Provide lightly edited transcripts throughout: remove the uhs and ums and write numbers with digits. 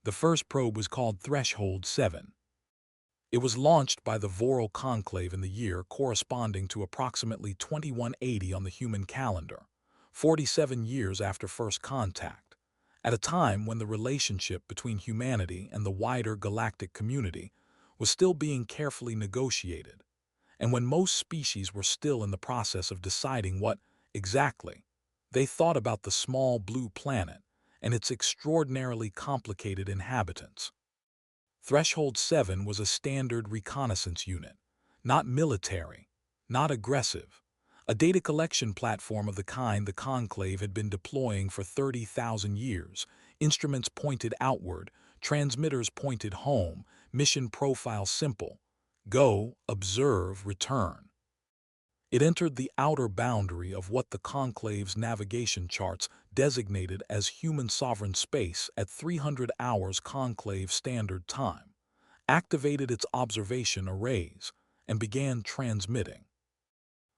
The first probe was called Threshold 7. It was launched by the Voral Conclave in the year corresponding to approximately 2180 on the human calendar, 47 years after first contact, at a time when the relationship between humanity and the wider galactic community was still being carefully negotiated, and when most species were still in the process of deciding what, exactly, they thought about the small blue planet and its extraordinarily complicated inhabitants. Threshold 7 was a standard reconnaissance unit, not military, not aggressive, a data collection platform of the kind the Conclave had been deploying for 30,000 years, instruments pointed outward, transmitters pointed home, mission profile simple: go, observe, return. It entered the outer boundary of what the Conclave's navigation charts designated as human sovereign space at 300 hours Conclave Standard Time, activated its observation arrays, and began transmitting.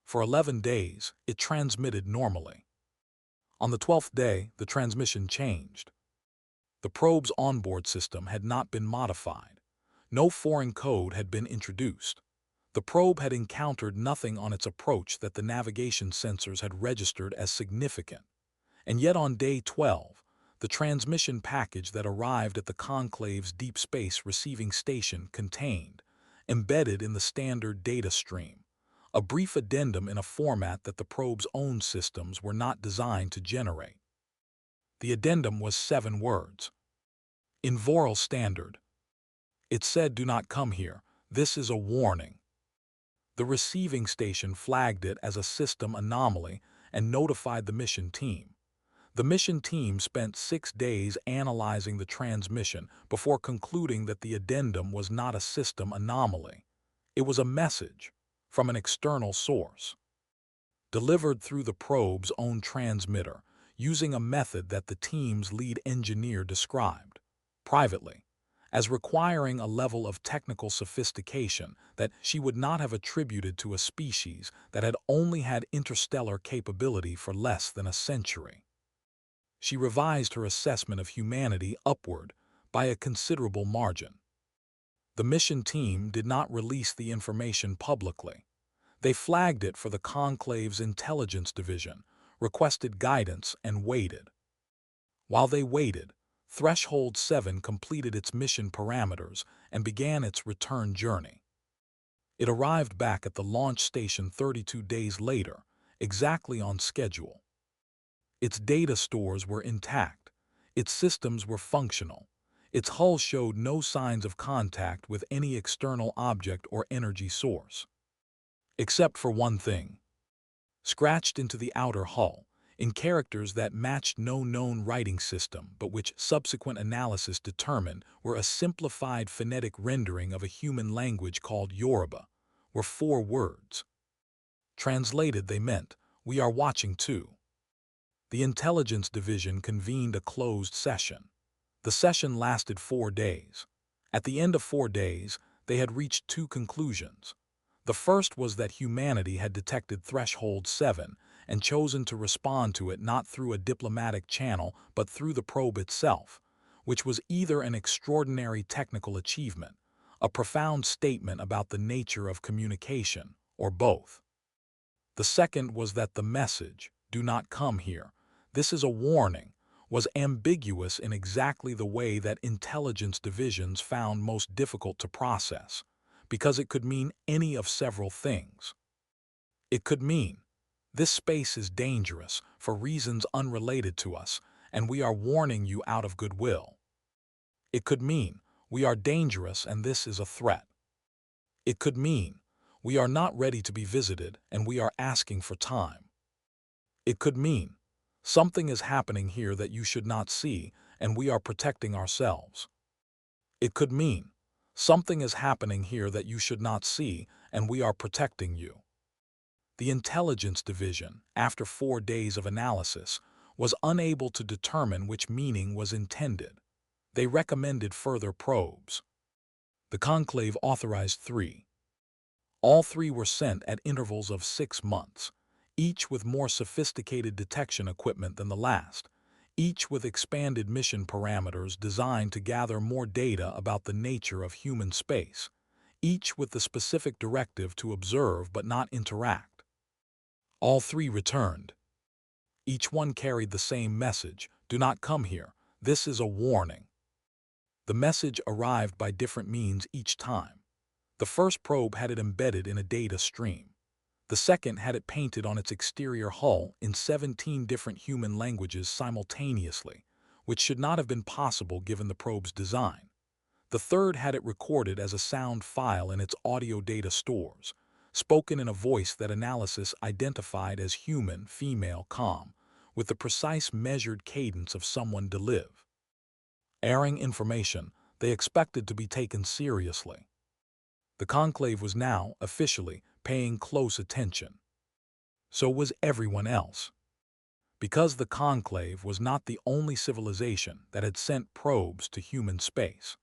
For 11 days, it transmitted normally. On the 12th day, the transmission changed. The probe's onboard system had not been modified. No foreign code had been introduced. The probe had encountered nothing on its approach that the navigation sensors had registered as significant. And yet on day 12, the transmission package that arrived at the Conclave's Deep Space Receiving Station contained, embedded in the standard data stream, a brief addendum in a format that the probe's own systems were not designed to generate. The addendum was 7 words. In Voral Standard. It said, "Do not come here. This is a warning." The receiving station flagged it as a system anomaly and notified the mission team. The mission team spent 6 days analyzing the transmission before concluding that the addendum was not a system anomaly. It was a message from an external source, delivered through the probe's own transmitter, using a method that the team's lead engineer described, privately, as requiring a level of technical sophistication that she would not have attributed to a species that had only had interstellar capability for less than a century. She revised her assessment of humanity upward by a considerable margin. The mission team did not release the information publicly. They flagged it for the Conclave's intelligence division, requested guidance, and waited. While they waited, Threshold 7 completed its mission parameters and began its return journey. It arrived back at the launch station 32 days later, exactly on schedule. Its data stores were intact, its systems were functional, its hull showed no signs of contact with any external object or energy source. Except for one thing. Scratched into the outer hull, in characters that matched no known writing system but which subsequent analysis determined were a simplified phonetic rendering of a human language called Yoruba, were 4 words. Translated, they meant, "We are watching too." The intelligence division convened a closed session. The session lasted 4 days. At the end of 4 days, they had reached 2 conclusions. The first was that humanity had detected Threshold 7 and chosen to respond to it not through a diplomatic channel but through the probe itself, which was either an extraordinary technical achievement, a profound statement about the nature of communication, or both. The second was that the message, "Do not come here, this is a warning," was ambiguous in exactly the way that intelligence divisions found most difficult to process, because it could mean any of several things. It could mean, "This space is dangerous for reasons unrelated to us, and we are warning you out of goodwill." It could mean, "We are dangerous and this is a threat." It could mean, "We are not ready to be visited and we are asking for time." It could mean, "Something is happening here that you should not see and we are protecting ourselves." It could mean, "Something is happening here that you should not see and we are protecting you." The intelligence division, after 4 days of analysis, was unable to determine which meaning was intended. They recommended further probes. The Conclave authorized 3. All 3 were sent at intervals of 6 months, each with more sophisticated detection equipment than the last, each with expanded mission parameters designed to gather more data about the nature of human space, each with the specific directive to observe but not interact. All three returned. Each one carried the same message: "Do not come here. This is a warning." The message arrived by different means each time. The first probe had it embedded in a data stream. The second had it painted on its exterior hull in 17 different human languages simultaneously, which should not have been possible given the probe's design. The third had it recorded as a sound file in its audio data stores, spoken in a voice that analysis identified as human, female, calm, with the precise measured cadence of someone to live. Airing information they expected to be taken seriously. The conclave was now, officially, paying close attention. So was everyone else. Because the conclave was not the only civilization that had sent probes to human space.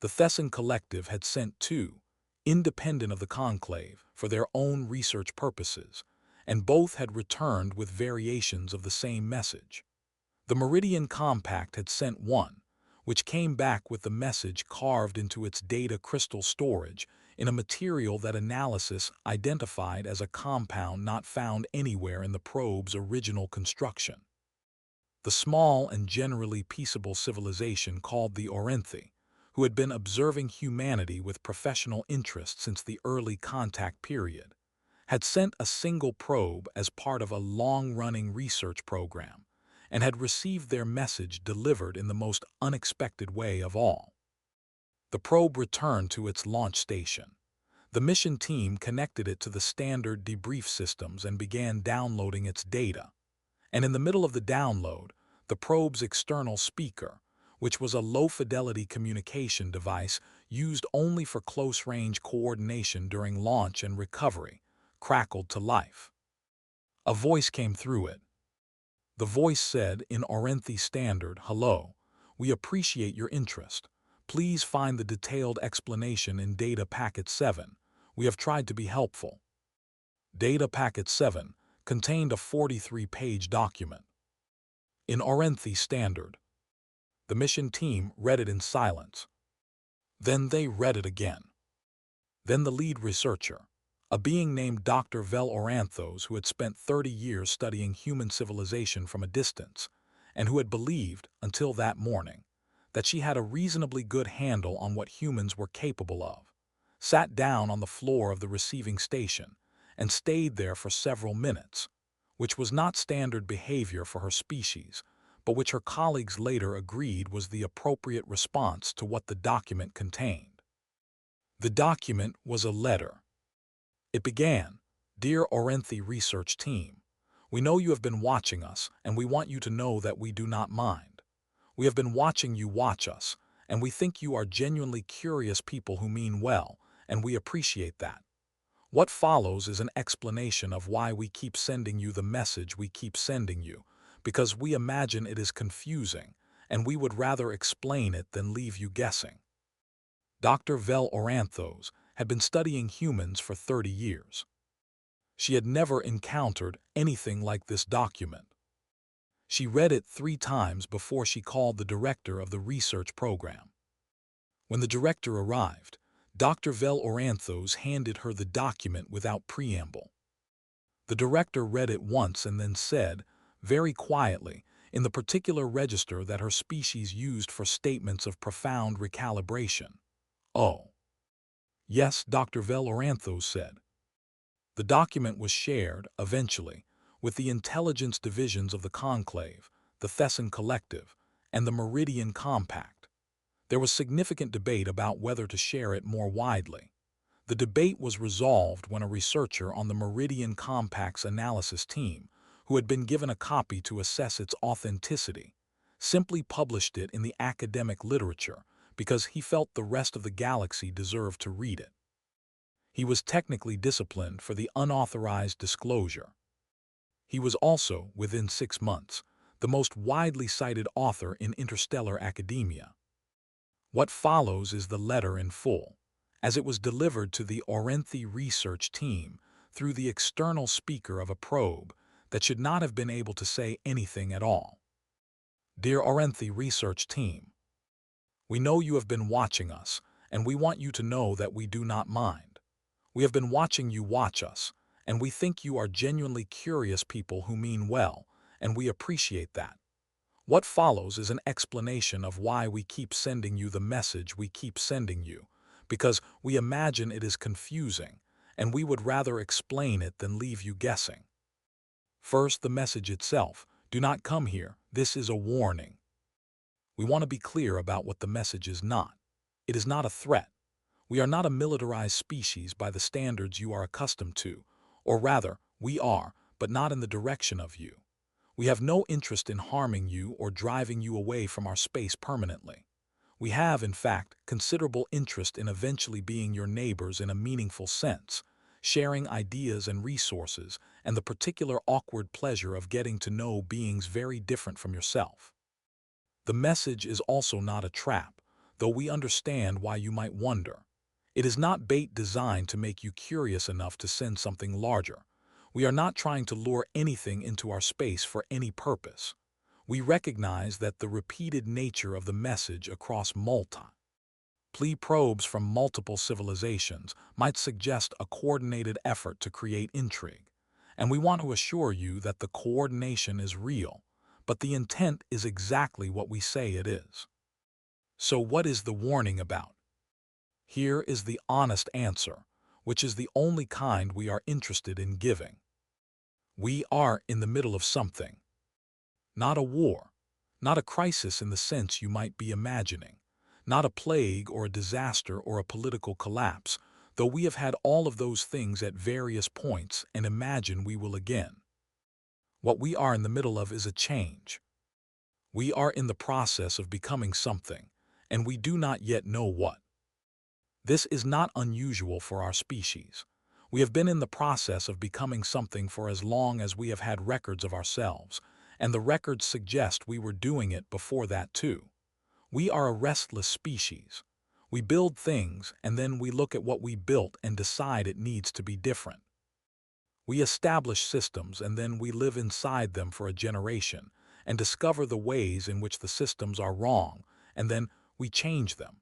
The Thessan Collective had sent two, independent of the conclave, for their own research purposes, and both had returned with variations of the same message. The Meridian Compact had sent one, which came back with the message carved into its data crystal storage in a material that analysis identified as a compound not found anywhere in the probe's original construction. The small and generally peaceable civilization called the Orenthi, who had been observing humanity with professional interest since the early contact period, had sent a single probe as part of a long-running research program, and had received their message delivered in the most unexpected way of all. The probe returned to its launch station. The mission team connected it to the standard debrief systems and began downloading its data. And in the middle of the download, the probe's external speaker, which was a low-fidelity communication device used only for close-range coordination during launch and recovery, crackled to life. A voice came through it. The voice said in Orenthi Standard, "Hello, we appreciate your interest. Please find the detailed explanation in Data Packet 7. We have tried to be helpful." Data Packet 7 contained a 43-page document. In Orenthi Standard, the mission team read it in silence. Then they read it again. Then the lead researcher, a being named Dr. Vel Oranthos, who had spent 30 years studying human civilization from a distance, and who had believed, until that morning, that she had a reasonably good handle on what humans were capable of, sat down on the floor of the receiving station and stayed there for several minutes, which was not standard behavior for her species, but which her colleagues later agreed was the appropriate response to what the document contained. The document was a letter. It began, "Dear Orenthi Research Team, we know you have been watching us, and we want you to know that we do not mind. We have been watching you watch us, and we think you are genuinely curious people who mean well, and we appreciate that. What follows is an explanation of why we keep sending you the message we keep sending you, because we imagine it is confusing, and we would rather explain it than leave you guessing." Dr. Vel Oranthos had been studying humans for 30 years. She had never encountered anything like this document. She read it 3 times before she called the director of the research program. When the director arrived, Dr. Vel Oranthos handed her the document without preamble. The director read it once and then said, very quietly, in the particular register that her species used for statements of profound recalibration, "Oh." "Yes," Dr. Vel Oranthos said. The document was shared, eventually, with the intelligence divisions of the Conclave, the Thessan Collective, and the Meridian Compact. There was significant debate about whether to share it more widely. The debate was resolved when a researcher on the Meridian Compact's analysis team, who had been given a copy to assess its authenticity, simply published it in the academic literature because he felt the rest of the galaxy deserved to read it. He was technically disciplined for the unauthorized disclosure. He was also, within 6 months, the most widely cited author in interstellar academia. What follows is the letter in full, as it was delivered to the Orenthi research team through the external speaker of a probe that should not have been able to say anything at all. Dear Orenthi research team, we know you have been watching us, and we want you to know that we do not mind. We have been watching you watch us, and we think you are genuinely curious people who mean well, and we appreciate that. What follows is an explanation of why we keep sending you the message we keep sending you, because we imagine it is confusing, and we would rather explain it than leave you guessing. First, the message itself. Do not come here. This is a warning. We want to be clear about what the message is not. It is not a threat. We are not a militarized species by the standards you are accustomed to, or rather, we are, but not in the direction of you. We have no interest in harming you or driving you away from our space permanently. We have, in fact, considerable interest in eventually being your neighbors in a meaningful sense, sharing ideas and resources, and the particular awkward pleasure of getting to know beings very different from yourself. The message is also not a trap, though we understand why you might wonder. It is not bait designed to make you curious enough to send something larger. We are not trying to lure anything into our space for any purpose. We recognize that the repeated nature of the message across probes from multiple civilizations might suggest a coordinated effort to create intrigue, and we want to assure you that the coordination is real, but the intent is exactly what we say it is. So what is the warning about? Here is the honest answer, which is the only kind we are interested in giving. We are in the middle of something. Not a war, not a crisis in the sense you might be imagining, not a plague or a disaster or a political collapse, though we have had all of those things at various points and imagine we will again. What we are in the middle of is a change. We are in the process of becoming something, and we do not yet know what. This is not unusual for our species. We have been in the process of becoming something for as long as we have had records of ourselves, and the records suggest we were doing it before that too. We are a restless species. We build things, and then we look at what we built and decide it needs to be different. We establish systems, and then we live inside them for a generation, and discover the ways in which the systems are wrong, and then we change them,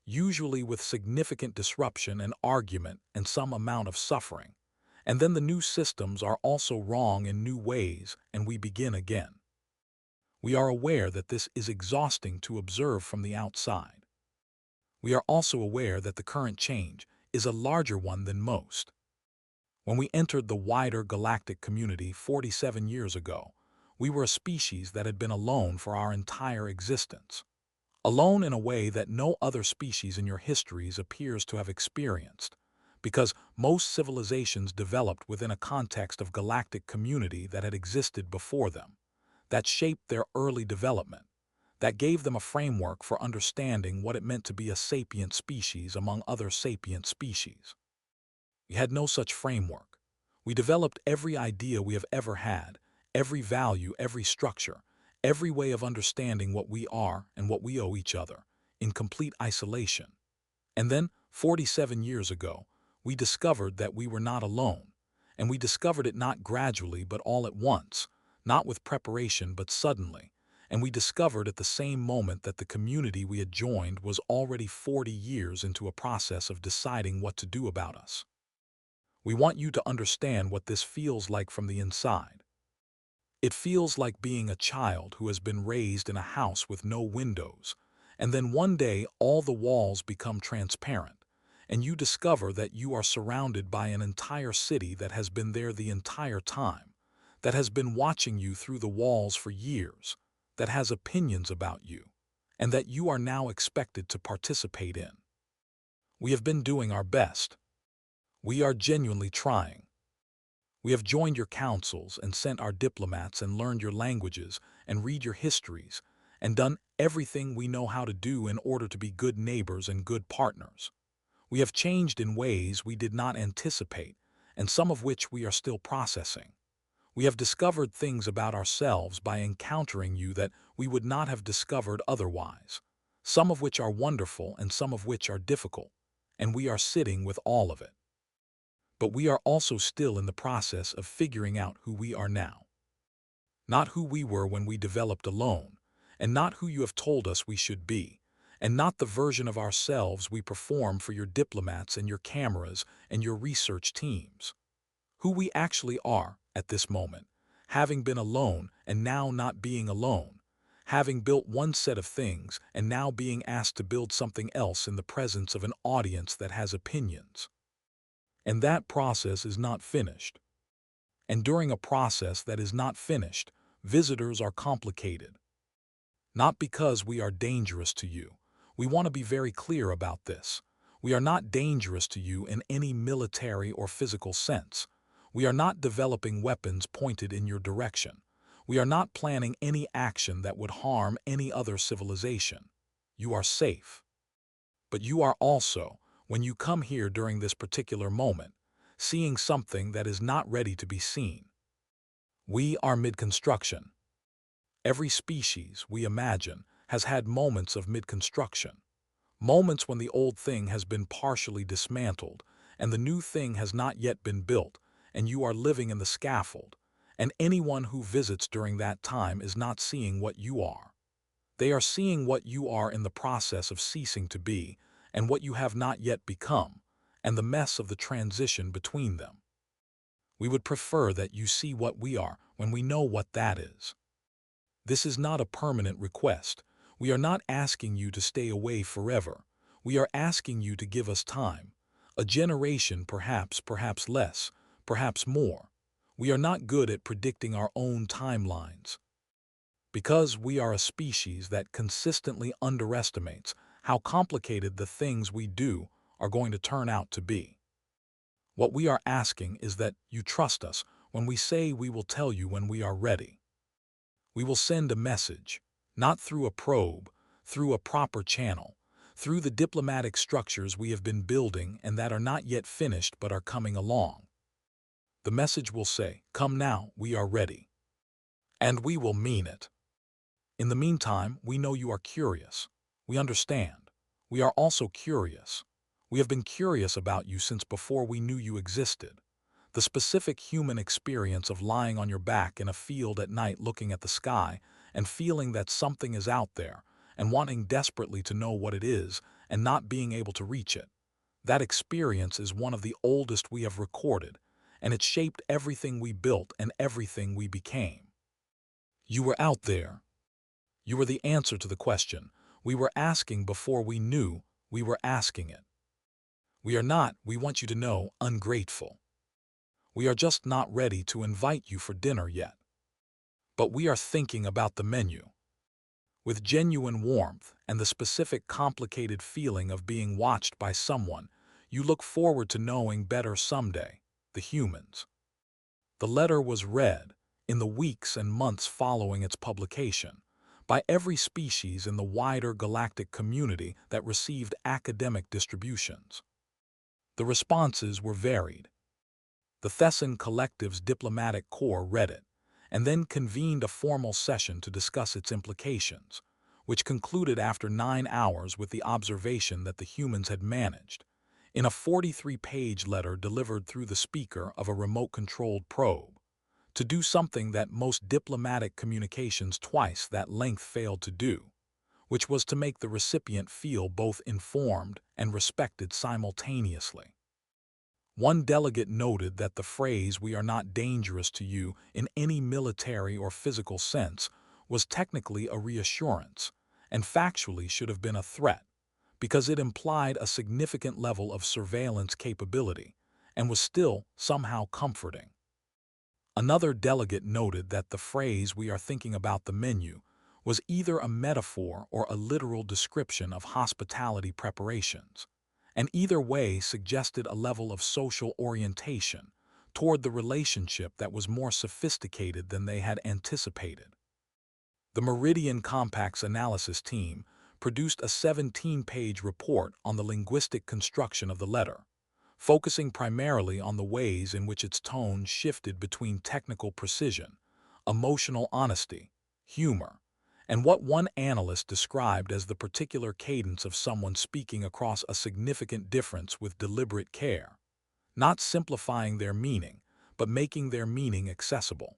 usually with significant disruption and argument and some amount of suffering. And then the new systems are also wrong in new ways, and we begin again. We are aware that this is exhausting to observe from the outside. We are also aware that the current change is a larger one than most. When we entered the wider galactic community 47 years ago, we were a species that had been alone for our entire existence. Alone in a way that no other species in your histories appears to have experienced, because most civilizations developed within a context of galactic community that had existed before them, that shaped their early development, that gave them a framework for understanding what it meant to be a sapient species among other sapient species. We had no such framework. We developed every idea we have ever had, every value, every structure, every way of understanding what we are and what we owe each other, in complete isolation. And then, 47 years ago, we discovered that we were not alone, and we discovered it not gradually but all at once, not with preparation but suddenly, and we discovered at the same moment that the community we had joined was already 40 years into a process of deciding what to do about us. We want you to understand what this feels like from the inside. It feels like being a child who has been raised in a house with no windows, and then one day all the walls become transparent, and you discover that you are surrounded by an entire city that has been there the entire time, that has been watching you through the walls for years, that has opinions about you, and that you are now expected to participate in. We have been doing our best. We are genuinely trying. We have joined your councils and sent our diplomats and learned your languages and read your histories and done everything we know how to do in order to be good neighbors and good partners. We have changed in ways we did not anticipate, and some of which we are still processing. We have discovered things about ourselves by encountering you that we would not have discovered otherwise, some of which are wonderful and some of which are difficult, and we are sitting with all of it. But we are also still in the process of figuring out who we are now. Not who we were when we developed alone, and not who you have told us we should be, and not the version of ourselves we perform for your diplomats and your cameras and your research teams. Who we actually are at this moment, having been alone and now not being alone, having built one set of things and now being asked to build something else in the presence of an audience that has opinions. And that process is not finished. And during a process that is not finished, visitors are complicated. Not because we are dangerous to you. We want to be very clear about this. We are not dangerous to you in any military or physical sense. We are not developing weapons pointed in your direction. We are not planning any action that would harm any other civilization. You are safe. But you are also, when you come here during this particular moment, seeing something that is not ready to be seen. We are mid-construction. Every species, we imagine, has had moments of mid-construction. Moments when the old thing has been partially dismantled, and the new thing has not yet been built, and you are living in the scaffold, and anyone who visits during that time is not seeing what you are. They are seeing what you are in the process of ceasing to be, and what you have not yet become, and the mess of the transition between them. We would prefer that you see what we are when we know what that is. This is not a permanent request. We are not asking you to stay away forever. We are asking you to give us time. A generation, perhaps less, perhaps more. We are not good at predicting our own timelines. Because we are a species that consistently underestimates how complicated the things we do are going to turn out to be. What we are asking is that you trust us when we say we will tell you when we are ready. We will send a message, not through a probe, through a proper channel, through the diplomatic structures we have been building and that are not yet finished but are coming along. The message will say, "Come now, we are ready." And we will mean it. In the meantime, we know you are curious. We understand. We are also curious. We have been curious about you since before we knew you existed. The specific human experience of lying on your back in a field at night looking at the sky and feeling that something is out there and wanting desperately to know what it is and not being able to reach it. That experience is one of the oldest we have recorded, and it shaped everything we built and everything we became. You were out there. You were the answer to the question we were asking before we knew we were asking it. We are not, we want you to know, ungrateful. We are just not ready to invite you for dinner yet. But we are thinking about the menu. With genuine warmth and the specific complicated feeling of being watched by someone you look forward to knowing better someday, the humans. The letter was read, in the weeks and months following its publication, by every species in the wider galactic community that received academic distributions. The responses were varied. The Thessan Collective's diplomatic corps read it, and then convened a formal session to discuss its implications, which concluded after 9 hours with the observation that the humans had managed, in a 43-page letter delivered through the speaker of a remote-controlled probe, to do something that most diplomatic communications twice that length failed to do, which was to make the recipient feel both informed and respected simultaneously. One delegate noted that the phrase "we are not dangerous to you in any military or physical sense" was technically a reassurance, and factually should have been a threat, because it implied a significant level of surveillance capability, and was still somehow comforting. Another delegate noted that the phrase "we are thinking about the menu" was either a metaphor or a literal description of hospitality preparations, and either way suggested a level of social orientation toward the relationship that was more sophisticated than they had anticipated. The Meridian Compacts analysis team produced a 17-page report on the linguistic construction of the letter, focusing primarily on the ways in which its tone shifted between technical precision, emotional honesty, humor, and what one analyst described as the particular cadence of someone speaking across a significant difference with deliberate care, not simplifying their meaning, but making their meaning accessible.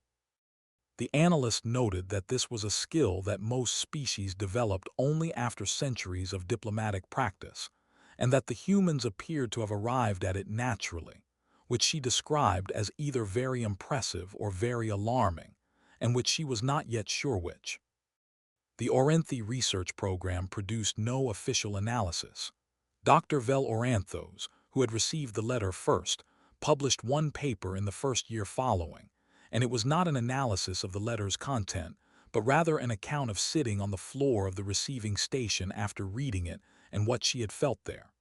The analyst noted that this was a skill that most species developed only after centuries of diplomatic practice, and that the humans appeared to have arrived at it naturally, which she described as either very impressive or very alarming, and which she was not yet sure which. The Orenthi research program produced no official analysis. Dr. Vel Oranthos, who had received the letter first, published one paper in the first year following, and it was not an analysis of the letter's content, but rather an account of sitting on the floor of the receiving station after reading it and what she had felt there.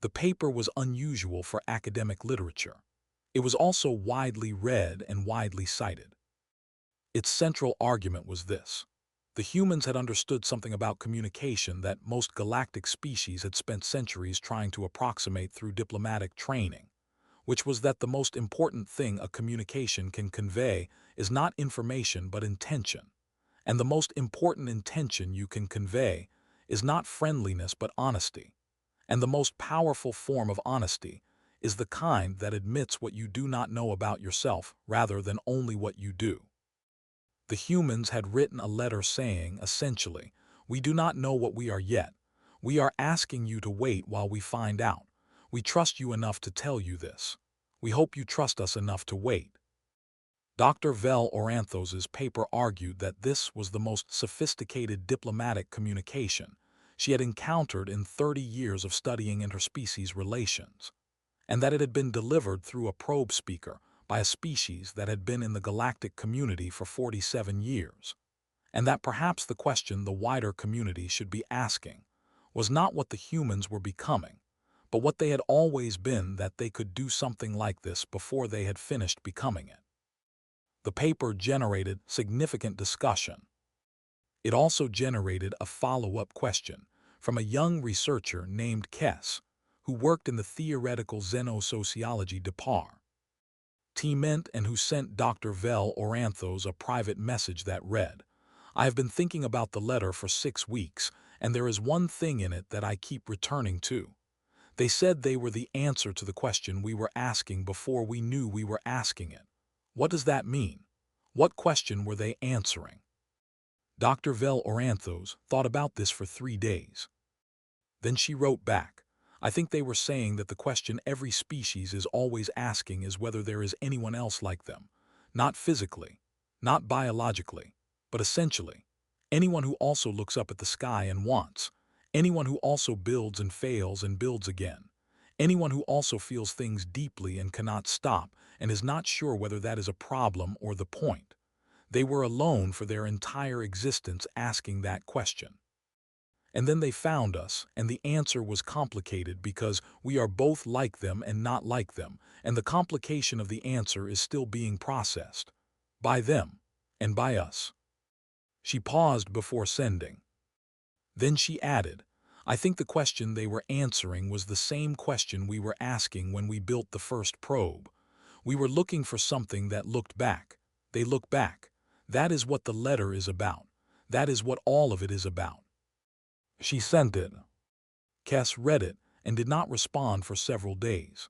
The paper was unusual for academic literature. It was also widely read and widely cited. Its central argument was this: the humans had understood something about communication that most galactic species had spent centuries trying to approximate through diplomatic training, which was that the most important thing a communication can convey is not information but intention, and the most important intention you can convey is not friendliness but honesty, and the most powerful form of honesty is the kind that admits what you do not know about yourself rather than only what you do. The humans had written a letter saying, essentially, "We do not know what we are yet. We are asking you to wait while we find out. We trust you enough to tell you this. We hope you trust us enough to wait." Dr. Vel Oranthos's paper argued that this was the most sophisticated diplomatic communication she had encountered in 30 years of studying interspecies relations, and that it had been delivered through a probe speaker by a species that had been in the galactic community for 47 years, and that perhaps the question the wider community should be asking was not what the humans were becoming, but what they had always been, that they could do something like this before they had finished becoming it. The paper generated significant discussion. It also generated a follow-up question from a young researcher named Kess, who worked in the theoretical xenosociology department, and who sent Dr. Vel Oranthos a private message that read, "I have been thinking about the letter for 6 weeks, and there is one thing in it that I keep returning to. They said they were the answer to the question we were asking before we knew we were asking it. What does that mean? What question were they answering?" Dr. Vel Oranthos thought about this for 3 days. Then she wrote back, "I think they were saying that the question every species is always asking is whether there is anyone else like them, not physically, not biologically, but essentially, anyone who also looks up at the sky and wants, anyone who also builds and fails and builds again, anyone who also feels things deeply and cannot stop and is not sure whether that is a problem or the point. They were alone for their entire existence asking that question. And then they found us, and the answer was complicated because we are both like them and not like them, and the complication of the answer is still being processed. By them, and by us." She paused before sending. Then she added, "I think the question they were answering was the same question we were asking when we built the first probe. We were looking for something that looked back. They look back. That is what the letter is about. That is what all of it is about." She sent it. Kess read it and did not respond for several days.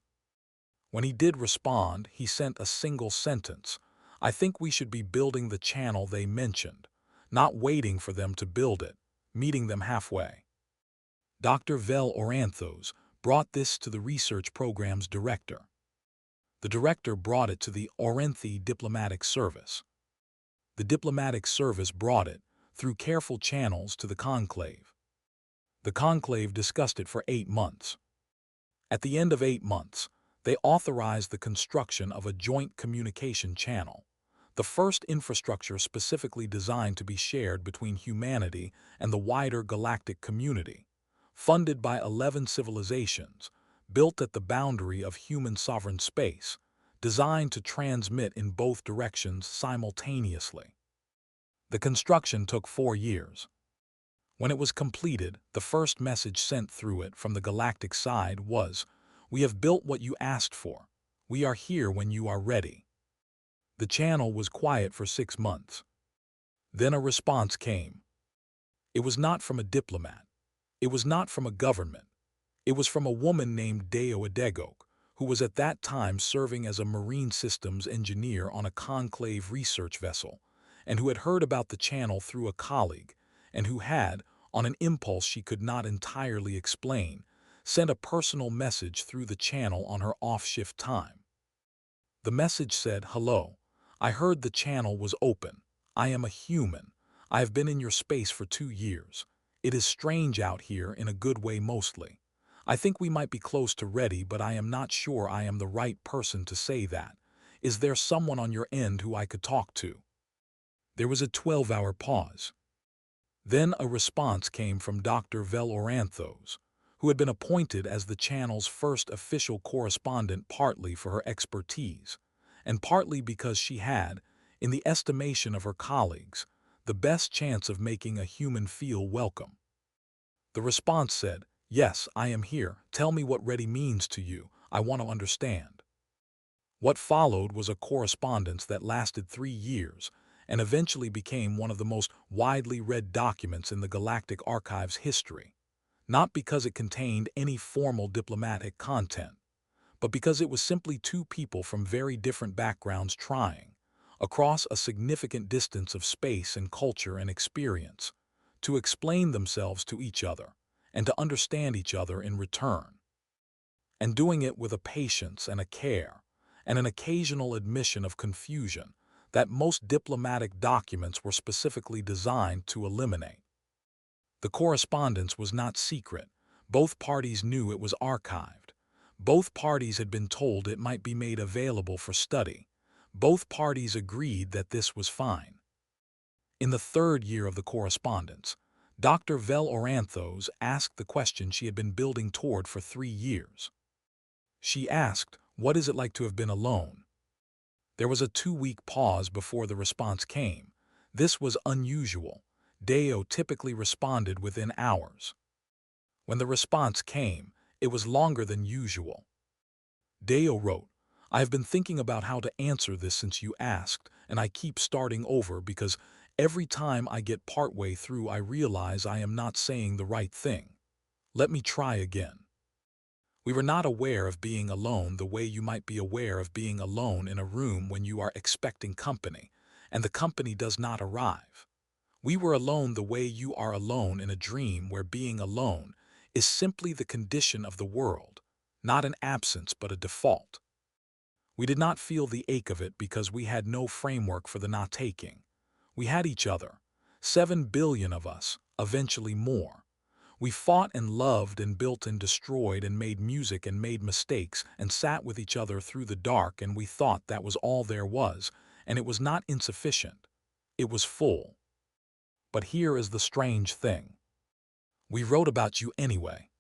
When he did respond, he sent a single sentence: "I think we should be building the channel they mentioned, not waiting for them to build it, meeting them halfway." Dr. Vel Oranthos brought this to the research program's director. The director brought it to the Orenthi Diplomatic Service. The diplomatic service brought it, through careful channels, to the conclave. The conclave discussed it for 8 months. At the end of 8 months, they authorized the construction of a joint communication channel, the first infrastructure specifically designed to be shared between humanity and the wider galactic community, funded by 11 civilizations, built at the boundary of human sovereign space, designed to transmit in both directions simultaneously. The construction took 4 years. When it was completed, the first message sent through it from the galactic side was, "We have built what you asked for. We are here when you are ready." The channel was quiet for 6 months. Then a response came. It was not from a diplomat. It was not from a government. It was from a woman named Deo Adegok, who was at that time serving as a marine systems engineer on a conclave research vessel, and who had heard about the channel through a colleague, and who had, on an impulse she could not entirely explain, sent a personal message through the channel on her off-shift time. The message said, "Hello. I heard the channel was open. I am a human. I have been in your space for 2 years. It is strange out here in a good way mostly. I think we might be close to ready, but I am not sure I am the right person to say that. Is there someone on your end who I could talk to?" There was a 12-hour pause. Then a response came from Dr. Vel Oranthos, who had been appointed as the channel's first official correspondent partly for her expertise, and partly because she had, in the estimation of her colleagues, the best chance of making a human feel welcome. The response said, "Yes, I am here. Tell me what ready means to you. I want to understand." What followed was a correspondence that lasted 3 years and eventually became one of the most widely read documents in the Galactic Archive's history, not because it contained any formal diplomatic content, but because it was simply two people from very different backgrounds trying, across a significant distance of space and culture and experience, to explain themselves to each other and to understand each other in return, and doing it with a patience and a care and an occasional admission of confusion that most diplomatic documents were specifically designed to eliminate. The correspondence was not secret. Both parties knew it was archived. Both parties had been told it might be made available for study. Both parties agreed that this was fine. In the third year of the correspondence, Dr. Vel Oranthos asked the question she had been building toward for 3 years. She asked, "What is it like to have been alone?" There was a 2-week pause before the response came. This was unusual. Deo typically responded within hours. When the response came, it was longer than usual. Deo wrote, "I have been thinking about how to answer this since you asked, and I keep starting over because every time I get partway through I realize I am not saying the right thing. Let me try again. We were not aware of being alone the way you might be aware of being alone in a room when you are expecting company, and the company does not arrive. We were alone the way you are alone in a dream where being alone is simply the condition of the world, not an absence but a default. We did not feel the ache of it because we had no framework for the not taking. We had each other, 7 billion of us, eventually more. We fought and loved and built and destroyed and made music and made mistakes and sat with each other through the dark, and we thought that was all there was, and it was not insufficient. It was full. But here is the strange thing. We wrote about you anyway.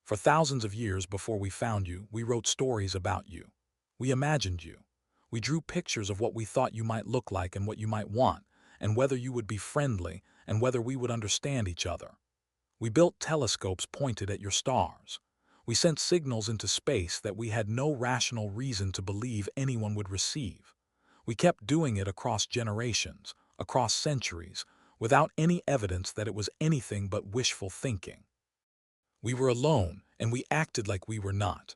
For thousands of years before we found you, we wrote stories about you. We imagined you. We drew pictures of what we thought you might look like and what you might want, and whether you would be friendly and whether we would understand each other. We built telescopes pointed at your stars. We sent signals into space that we had no rational reason to believe anyone would receive. We kept doing it across generations, across centuries, without any evidence that it was anything but wishful thinking. We were alone, and we acted like we were not.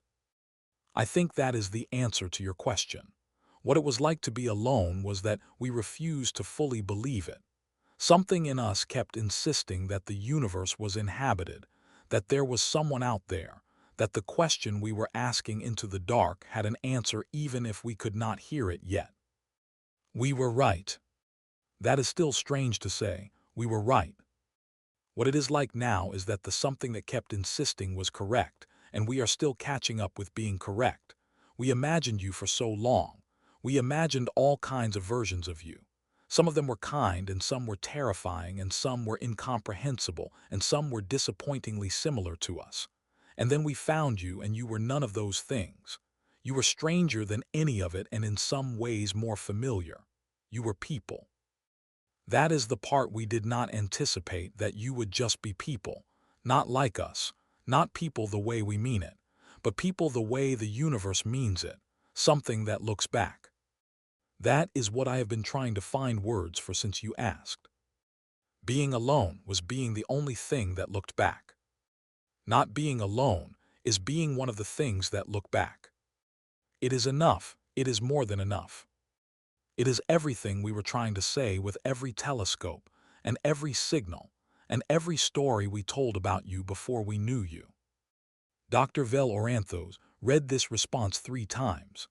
I think that is the answer to your question. What it was like to be alone was that we refused to fully believe it. Something in us kept insisting that the universe was inhabited, that there was someone out there, that the question we were asking into the dark had an answer even if we could not hear it yet. We were right. That is still strange to say. We were right. What it is like now is that the something that kept insisting was correct, and we are still catching up with being correct. We imagined you for so long. We imagined all kinds of versions of you. Some of them were kind, and some were terrifying, and some were incomprehensible, and some were disappointingly similar to us. And then we found you, and you were none of those things. You were stranger than any of it, and in some ways more familiar. You were people. That is the part we did not anticipate, that you would just be people, not like us, not people the way we mean it, but people the way the universe means it, something that looks back. That is what I have been trying to find words for since you asked. Being alone was being the only thing that looked back. Not being alone is being one of the things that look back. It is enough, it is more than enough. It is everything we were trying to say with every telescope, and every signal, and every story we told about you before we knew you. Dr. Vel Oranthos read this response 3 times.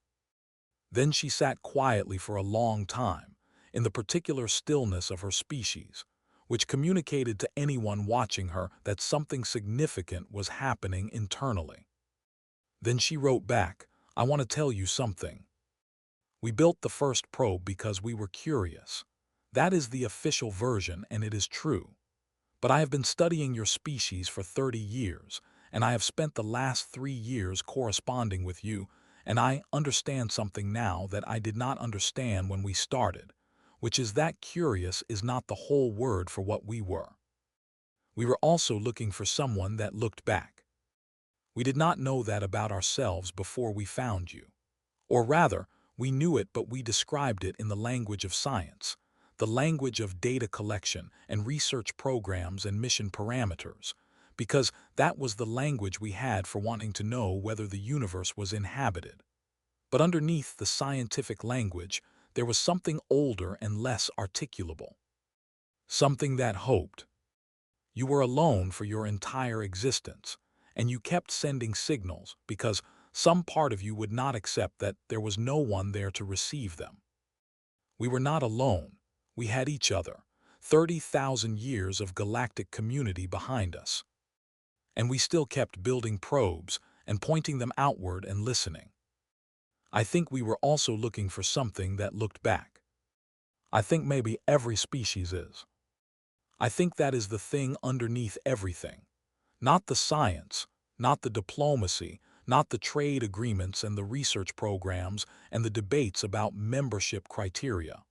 Then she sat quietly for a long time, in the particular stillness of her species, which communicated to anyone watching her that something significant was happening internally. Then she wrote back, "I want to tell you something. We built the first probe because we were curious. That is the official version, and it is true. But I have been studying your species for 30 years, and I have spent the last 3 years corresponding with you, and I understand something now that I did not understand when we started, which is that curious is not the whole word for what we were. We were also looking for someone that looked back. We did not know that about ourselves before we found you. Or rather, we knew it, but we described it in the language of science, the language of data collection and research programs and mission parameters, because that was the language we had for wanting to know whether the universe was inhabited. But underneath the scientific language, there was something older and less articulable. Something that hoped. You were alone for your entire existence, and you kept sending signals because some part of you would not accept that there was no one there to receive them. We were not alone. We had each other, 30,000 years of galactic community behind us. And we still kept building probes and pointing them outward and listening. I think we were also looking for something that looked back. I think maybe every species is. I think that is the thing underneath everything. Not the science, not the diplomacy, not the trade agreements and the research programs and the debates about membership criteria.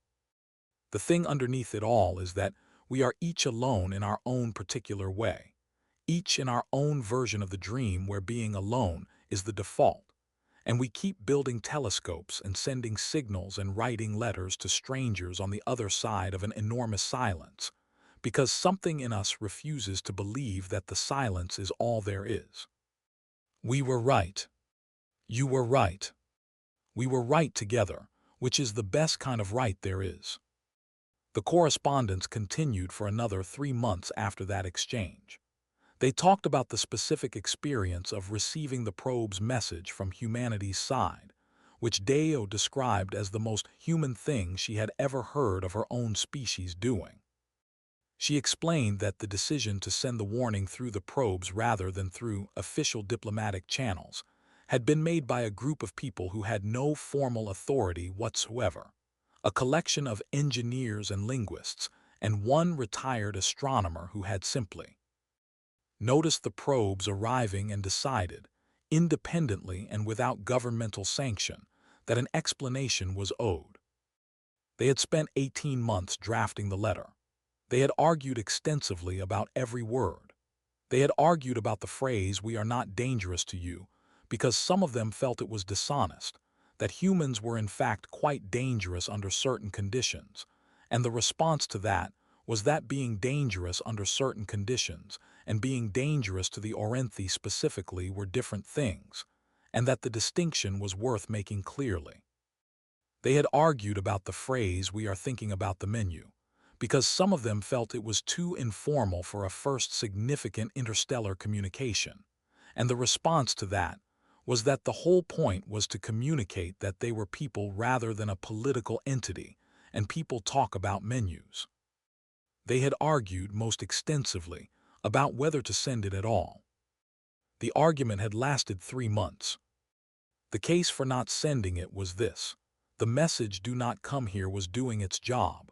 The thing underneath it all is that we are each alone in our own particular way, each in our own version of the dream where being alone is the default, and we keep building telescopes and sending signals and writing letters to strangers on the other side of an enormous silence, because something in us refuses to believe that the silence is all there is. We were right. You were right. We were right together, which is the best kind of right there is. The correspondence continued for another 3 months after that exchange. They talked about the specific experience of receiving the probe's message from humanity's side, which Deo described as the most human thing she had ever heard of her own species doing. She explained that the decision to send the warning through the probes rather than through official diplomatic channels had been made by a group of people who had no formal authority whatsoever, a collection of engineers and linguists, and one retired astronomer who had simply noticed the probes arriving and decided, independently and without governmental sanction, that an explanation was owed. They had spent 18 months drafting the letter. They had argued extensively about every word. They had argued about the phrase, "we are not dangerous to you," because some of them felt it was dishonest, that humans were in fact quite dangerous under certain conditions, and the response to that was that being dangerous under certain conditions and being dangerous to the Orenthi specifically were different things, and that the distinction was worth making clearly. They had argued about the phrase, "we are thinking about the menu," because some of them felt it was too informal for a first significant interstellar communication, and the response to that was that the whole point was to communicate that they were people rather than a political entity, and people talk about menus. They had argued most extensively about whether to send it at all. The argument had lasted 3 months. The case for not sending it was this: the message "do not come here" was doing its job.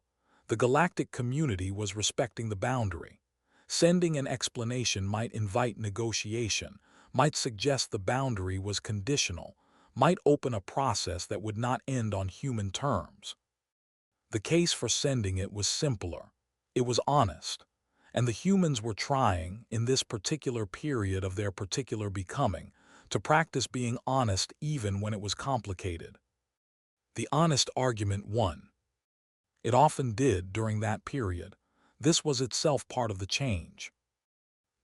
The galactic community was respecting the boundary. Sending an explanation might invite negotiation, might suggest the boundary was conditional, might open a process that would not end on human terms. The case for sending it was simpler. It was honest. And the humans were trying, in this particular period of their particular becoming, to practice being honest even when it was complicated. The honest argument won. It often did during that period. This was itself part of the change.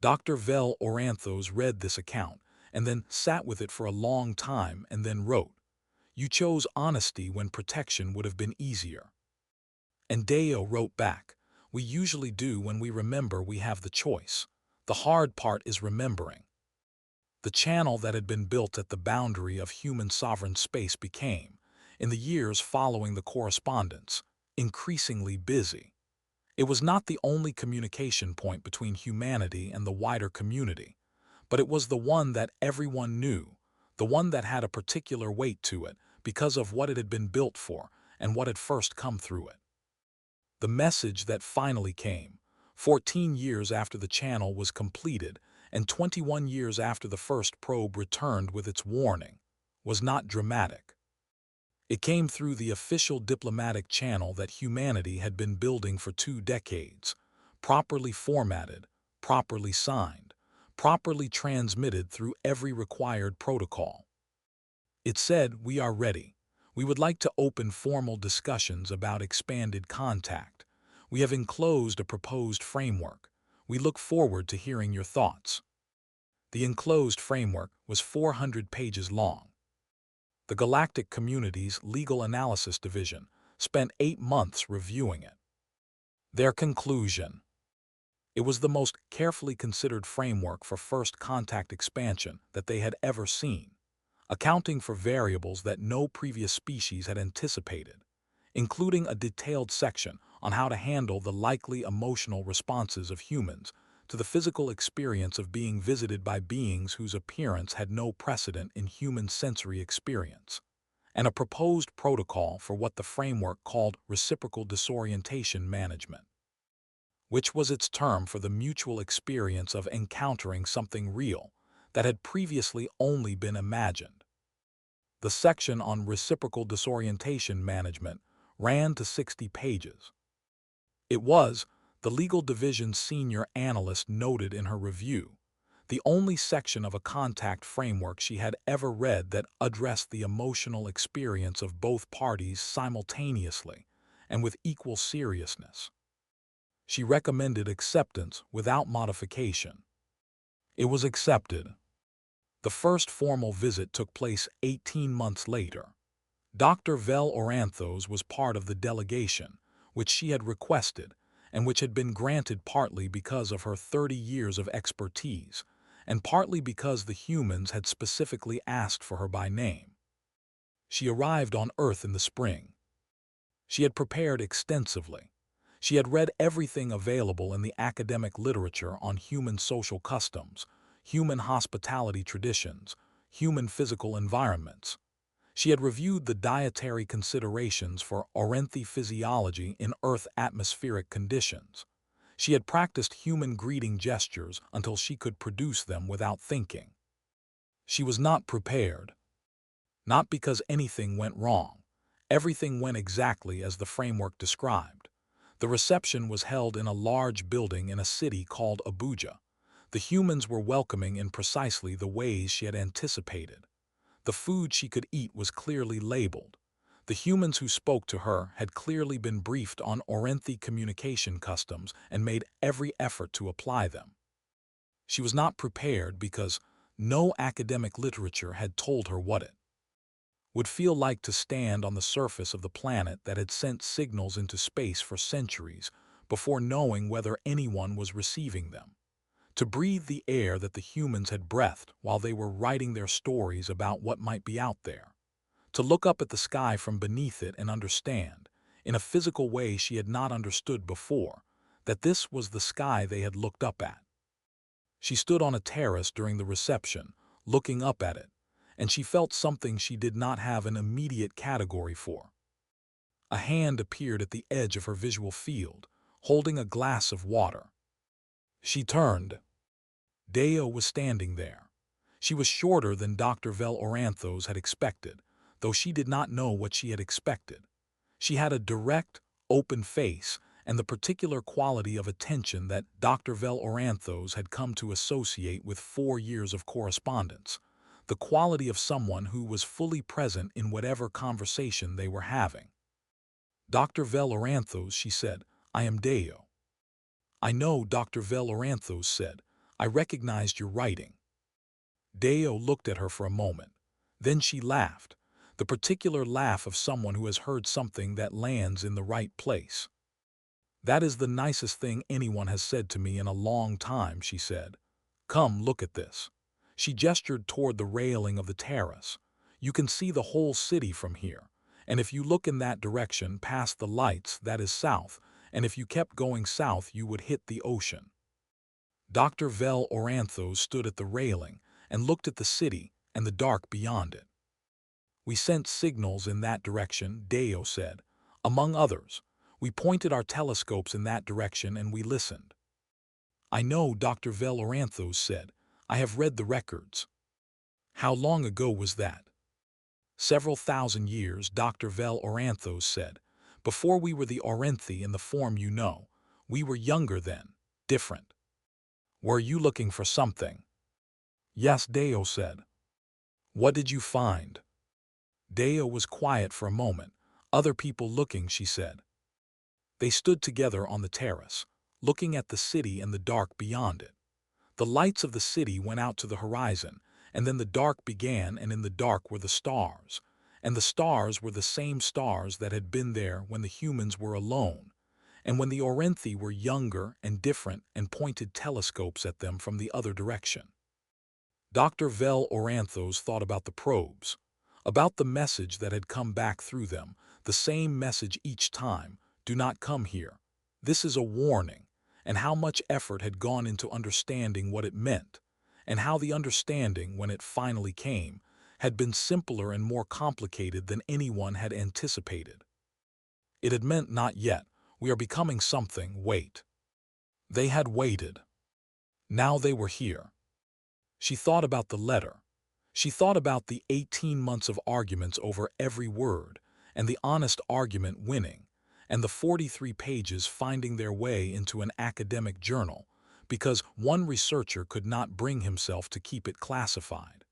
Dr. Vel Oranthos read this account and then sat with it for a long time and then wrote, You chose honesty when protection would have been easier. And Deo wrote back, we usually do when we remember we have the choice. The hard part is remembering. The channel that had been built at the boundary of human sovereign space became, in the years following the correspondence, increasingly busy. It was not the only communication point between humanity and the wider community, but it was the one that everyone knew, the one that had a particular weight to it because of what it had been built for and what had first come through it. The message that finally came, 14 years after the channel was completed and 21 years after the first probe returned with its warning, was not dramatic. It came through the official diplomatic channel that humanity had been building for 2 decades, properly formatted, properly signed, properly transmitted through every required protocol. It said, we are ready. We would like to open formal discussions about expanded contact. We have enclosed a proposed framework. We look forward to hearing your thoughts. The enclosed framework was 400 pages long. The Galactic Community's Legal Analysis Division spent 8 months reviewing it. Their conclusion. It was the most carefully considered framework for first contact expansion that they had ever seen, accounting for variables that no previous species had anticipated, including a detailed section on how to handle the likely emotional responses of humans to the physical experience of being visited by beings whose appearance had no precedent in human sensory experience, and a proposed protocol for what the framework called reciprocal disorientation management, which was its term for the mutual experience of encountering something real that had previously only been imagined. The section on reciprocal disorientation management ran to 60 pages. It was, the legal division's senior analyst noted in her review, the only section of a contact framework she had ever read that addressed the emotional experience of both parties simultaneously and with equal seriousness. She recommended acceptance without modification. It was accepted. The first formal visit took place 18 months later. Dr. Vel Oranthos was part of the delegation, which she had requested, and which had been granted partly because of her 30 years of expertise, and partly because the humans had specifically asked for her by name. She arrived on Earth in the spring. She had prepared extensively. She had read everything available in the academic literature on human social customs, human hospitality traditions, human physical environments. She had reviewed the dietary considerations for Orenthy physiology in Earth atmospheric conditions. She had practiced human greeting gestures until she could produce them without thinking. She was not prepared. Not because anything went wrong. Everything went exactly as the framework described. The reception was held in a large building in a city called Abuja. The humans were welcoming in precisely the ways she had anticipated. The food she could eat was clearly labeled. The humans who spoke to her had clearly been briefed on Orenthy communication customs and made every effort to apply them. She was not prepared because no academic literature had told her what it would feel like to stand on the surface of the planet that had sent signals into space for centuries before knowing whether anyone was receiving them. To breathe the air that the humans had breathed while they were writing their stories about what might be out there. To look up at the sky from beneath it and understand, in a physical way she had not understood before, that this was the sky they had looked up at. She stood on a terrace during the reception, looking up at it, and she felt something she did not have an immediate category for. A hand appeared at the edge of her visual field, holding a glass of water. She turned. Deo was standing there. She was shorter than Dr. Vel Oranthos had expected, though she did not know what she had expected. She had a direct, open face and the particular quality of attention that Dr. Vel Oranthos had come to associate with 4 years of correspondence, the quality of someone who was fully present in whatever conversation they were having. Dr. Vel Oranthos, she said, I am Deo. I know, Dr. Vel Oranthos said. I recognized your writing. Deo looked at her for a moment. Then she laughed. the particular laugh of someone who has heard something that lands in the right place. "That is the nicest thing anyone has said to me in a long time," she said. "Come, look at this." She gestured toward the railing of the terrace. "You can see the whole city from here, and if you look in that direction past the lights, that is south, and if you kept going south you would hit the ocean." Dr. Vel Oranthos stood at the railing and looked at the city and the dark beyond it. "We sent signals in that direction," Deo said. "Among others, we pointed our telescopes in that direction and we listened." "I know," Dr. Vel Oranthos said. "I have read the records." "How long ago was that?" "Several thousand years," Dr. Vel Oranthos said. "Before we were the Orenthi in the form you know. We were younger then, different." "Were you looking for something?" "Yes," Deo said. "What did you find?" Deo was quiet for a moment. "Other people looking," she said. They stood together on the terrace, looking at the city and the dark beyond it. The lights of the city went out to the horizon, and then the dark began, and in the dark were the stars. And the stars were the same stars that had been there when the humans were alone, and when the Orenthi were younger and different and pointed telescopes at them from the other direction. Dr. Vel Oranthos thought about the probes, about the message that had come back through them, the same message each time: "Do not come here. This is a warning," and how much effort had gone into understanding what it meant, and how the understanding, when it finally came, had been simpler and more complicated than anyone had anticipated. It had meant, "Not yet. We are becoming something. Wait." They had waited. Now they were here. She thought about the letter. She thought about the 18 months of arguments over every word, and the honest argument winning, and the 43 pages finding their way into an academic journal, because one researcher could not bring himself to keep it classified.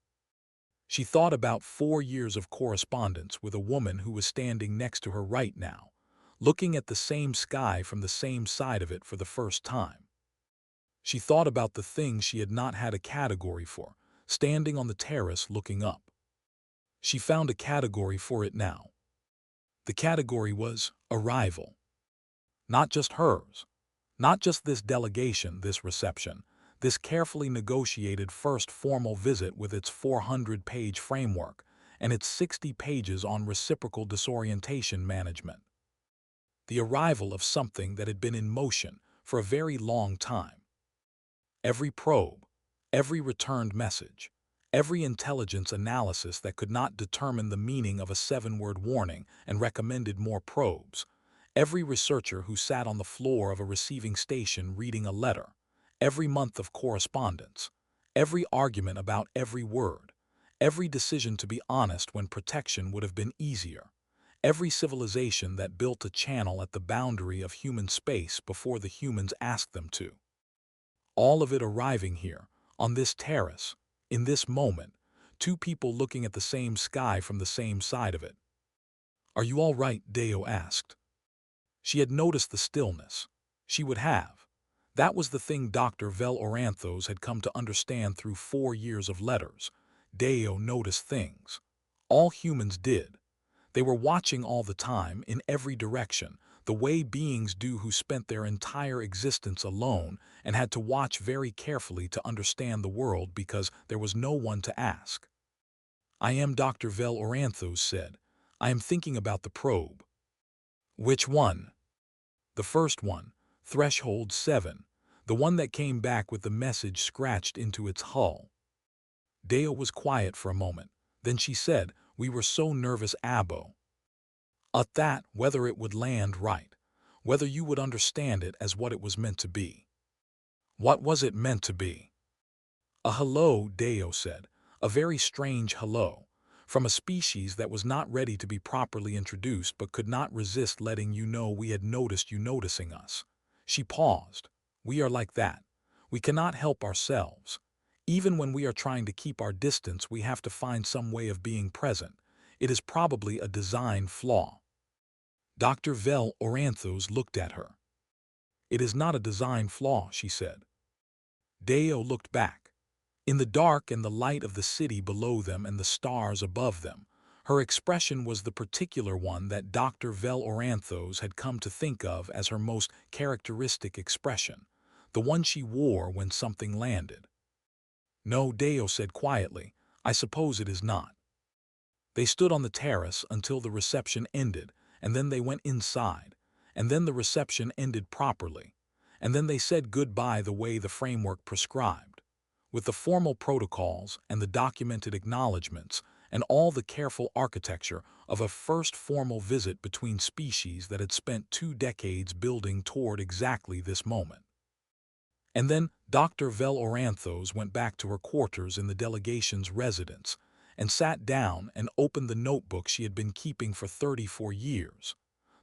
She thought about 4 years of correspondence with a woman who was standing next to her right now, looking at the same sky from the same side of it for the first time. She thought about the thing she had not had a category for, standing on the terrace looking up. She found a category for it now. The category was arrival. Not just hers. Not just this delegation, this reception, this carefully negotiated first formal visit with its 400-page framework and its 60 pages on reciprocal disorientation management. The arrival of something that had been in motion for a very long time. Every probe, every returned message, every intelligence analysis that could not determine the meaning of a 7-word warning and recommended more probes, every researcher who sat on the floor of a receiving station reading a letter, every month of correspondence, every argument about every word, every decision to be honest when protection would have been easier, every civilization that built a channel at the boundary of human space before the humans asked them to. All of it arriving here, on this terrace, in this moment, 2 people looking at the same sky from the same side of it. "Are you all right?" Deo asked. She had noticed the stillness. She would have. That was the thing Dr. Vel Oranthos had come to understand through 4 years of letters. Deo noticed things. All humans did. They were watching all the time, in every direction, the way beings do who spent their entire existence alone and had to watch very carefully to understand the world because there was no one to ask. "I am," Dr. Vel Oranthos said. "I am thinking about the probe." "Which one?" "The first one, Threshold 7, the one that came back with the message scratched into its hull." Deo was quiet for a moment. Then she said, "We were so nervous, Abo. At that, whether it would land right, whether you would understand it as what it was meant to be." "What was it meant to be?" "A hello," Deo said, "a very strange hello, from a species that was not ready to be properly introduced but could not resist letting you know we had noticed you noticing us." She paused. "We are like that. We cannot help ourselves. Even when we are trying to keep our distance, we have to find some way of being present. It is probably a design flaw." Dr. Vel Oranthos looked at her. "It is not a design flaw," she said. Deo looked back. In the dark and the light of the city below them and the stars above them, Her expression was the particular one that Dr. Vel Oranthos had come to think of as her most characteristic expression, the one she wore when something landed. "No," Deo said quietly, "I suppose it is not." They stood on the terrace until the reception ended, and then they went inside, and then the reception ended properly, and then they said goodbye the way the framework prescribed, with the formal protocols and the documented acknowledgments and all the careful architecture of a first formal visit between species that had spent 2 decades building toward exactly this moment. And then Dr. Vel Oranthos went back to her quarters in the delegation's residence and sat down and opened the notebook she had been keeping for 34 years,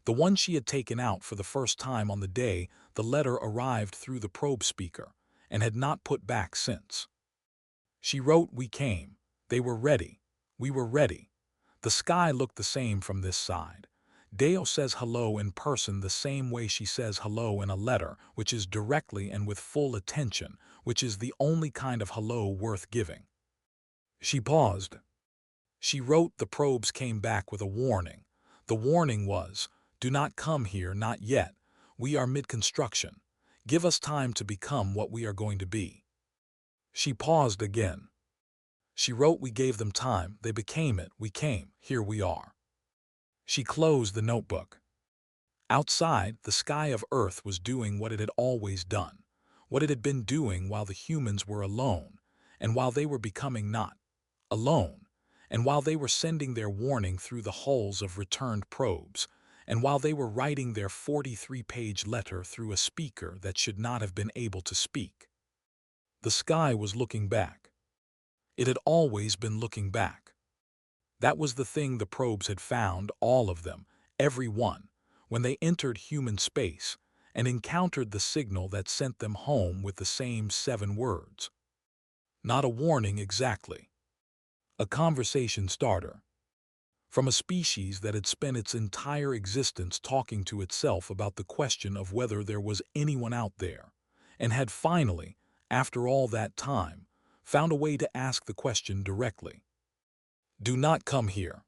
the one she had taken out for the first time on the day the letter arrived through the probe speaker and had not put back since. She wrote, "We came. They were ready. We were ready. The sky looked the same from this side. Deo says hello in person the same way she says hello in a letter, which is directly and with full attention, which is the only kind of hello worth giving." She paused. She wrote, "The probes came back with a warning. The warning was, do not come here, not yet. We are mid-construction. Give us time to become what we are going to be." She paused again. She wrote, "We gave them time. They became it. We came. Here we are." She closed the notebook. Outside, the sky of Earth was doing what it had always done, what it had been doing while the humans were alone, and while they were becoming not alone, and while they were sending their warning through the hulls of returned probes, and while they were writing their 43-page letter through a speaker that should not have been able to speak. The sky was looking back. It had always been looking back. That was the thing the probes had found, all of them, every one, when they entered human space and encountered the signal that sent them home with the same 7 words. Not a warning exactly. A conversation starter. From a species that had spent its entire existence talking to itself about the question of whether there was anyone out there, and had finally, after all that time, found a way to ask the question directly. Do not come here.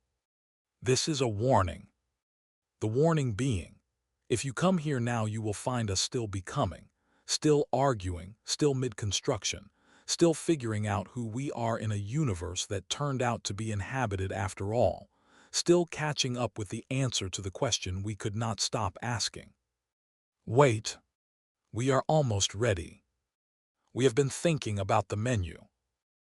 This is a warning. The warning being, if you come here now you will find us still becoming, still arguing, still mid-construction, still figuring out who we are in a universe that turned out to be inhabited after all, still catching up with the answer to the question we could not stop asking. Wait. We are almost ready. We have been thinking about the menu.